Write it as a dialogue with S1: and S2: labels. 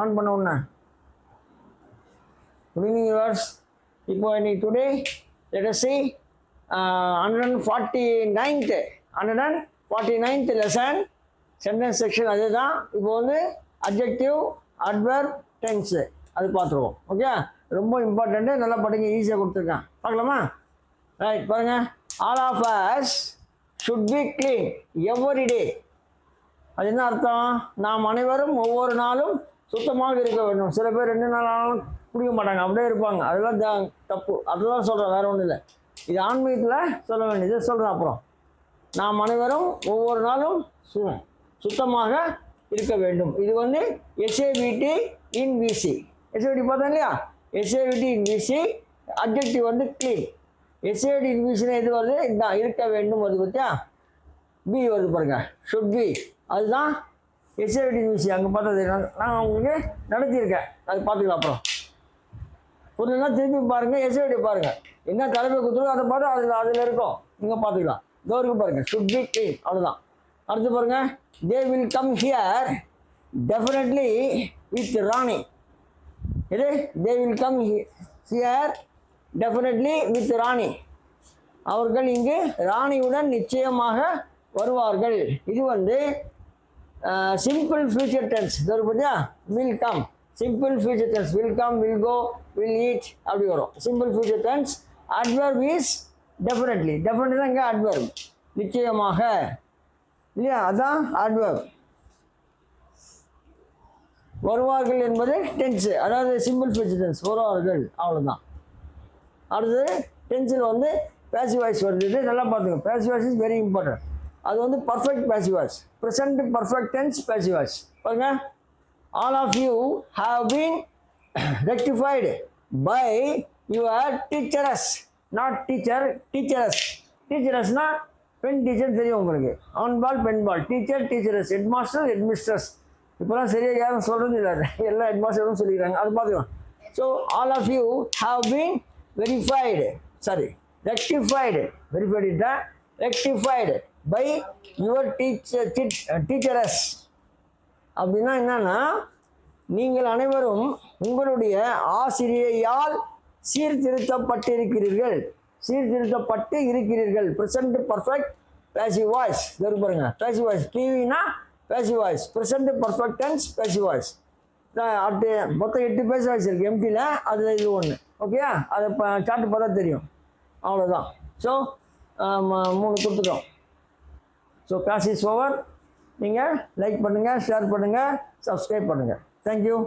S1: On பண்ண உடனே. Good evening viewers. இப்போ இன்னைக்கு today let us see 149th lesson sentence section. அதுதான் இப்போ வந்து அட்ஜெக்டிவ், அட்வர்ப், டென்ஸ் அது பார்த்துருவோம். ஓகே, ரொம்ப இம்பார்ட்டண்ட்டு, நல்லா படிங்க, ஈஸியாக கொடுத்துருக்கேன். பார்க்கலாமா? ரைட், பாருங்கள். All of us should be clean every day. அது என்ன அர்த்தம்? நாம் அனைவரும் ஒவ்வொரு நாளும் சுத்தமாக இருக்க வேண்டும். சில பேர் 2 நாள் ஆனாலும் குடிக்க மாட்டாங்க, அப்படியே இருப்பாங்க. அதெல்லாம் தப்பு. அதுதான் சொல்கிறேன், வேறு ஒன்றும் இல்லை. இது ஆன்மீகத்தில் சொல்ல வேண்டியது சொல்கிறேன். அப்புறம் நாம் அனைவரும் ஒவ்வொரு நாளும் சுத்தமாக இருக்க வேண்டும். இது வந்து எஸ்ஏவிடி இன் விசி. எஸ்ஏவிடி பார்த்தோம் இல்லையா? எஸ்ஏவிடி இன் விசி. அப்ஜெக்டிவ் வந்து க்ளீன். எஸ்ஏவிடி இன் விசினா எது வருது? இதுதான், இருக்க வேண்டும் வருது. பார்த்தியா? பி வருது பாருங்க, ஷுட் பி. அதுதான் எஸ்ஏவிடி இன் விசி. அங்கே பார்த்தது நான் உங்களுக்கு நடத்தியிருக்கேன், அது பார்த்துக்கலாம். அப்புறம் புரியலன்னா திருப்பி பாருங்கள், எஸ்ஏவிடி பாருங்கள். என்ன தலைமை கொடுத்துருக்கோ அதை பார்த்து அதில் இருக்கும், நீங்கள் பார்த்துக்கலாம். டோருக்கு பாருங்கள், ஷுட் பி க்ளீன், அவ்வளோதான். அடுத்து பாருங்கள், they will come here definitely with Rani. இது they will come here definitely with Rani. அவர்கள் இங்கு ராணியுடன் நிச்சயமாக வருவார்கள். இது வந்து சிம்பிள் ஃபியூச்சர் டென்ஸ். இது பார்த்தியா? Will come, simple future tense. Will come, will go, will eat, அப்படி வரும் simple future tense. Adverb is definitely. Definitely தான் இங்கே அட்வர்ப், நிச்சயமாக இல்லையா? அதான் அட்வர்ப். வருவார்கள் என்பது டென்ஸு, அதாவது சிம்பிள் ஃபியூச்சர் டென்ஸ், வருவார்கள், அவ்வளோதான். அடுத்தது டென்ஸில் வந்து பேசிவ் வாய்ஸ் வருது. நல்லா பார்த்துங்க, passive voice is very important. அது வந்து perfect passive voice, present perfect tense passive voice. பாருங்க, all of you have been rectified by your teachers. Not teacher, teachers. டீச்சரஸ்னா பெண் டீச்சர் தெரியும் உங்களுக்கு, ஆன் பால் பெண் பால். Teacher, teachers, head master, head mistress. இப்போலாம் சரியாக யாரும் சொல்கிறது இல்லை, எல்லா ஹெட் மாஸ்டரும் சொல்லிக்கிறாங்க, அது பார்த்துக்கலாம். So all of you have been rectified by your teachers. அப்படின்னா என்னன்னா, நீங்கள் அனைவரும் உங்களுடைய ஆசிரியையால் சீர்திருத்தப்பட்டு இருக்கிறீர்கள். Present perfect passive voice. வெறும் பாருங்க, பேசிவ் வாய்ஸ். டிவினா passive voice, present perfect tense passive voice. மொத்தம் 8 பேசிவ் வாய்ஸ் இருக்குது எம்டியில், அதில் இது ஒன்று. ஓகே, அதை சார்ட்டு பார்த்தா தெரியும், அவ்வளோதான். ஸோ 3 கொடுத்துட்டோம். So class is over. நீங்கள் லைக் பண்ணுங்கள், ஷேர் பண்ணுங்கள், சப்ஸ்கிரைப் பண்ணுங்கள். தேங்க்யூ.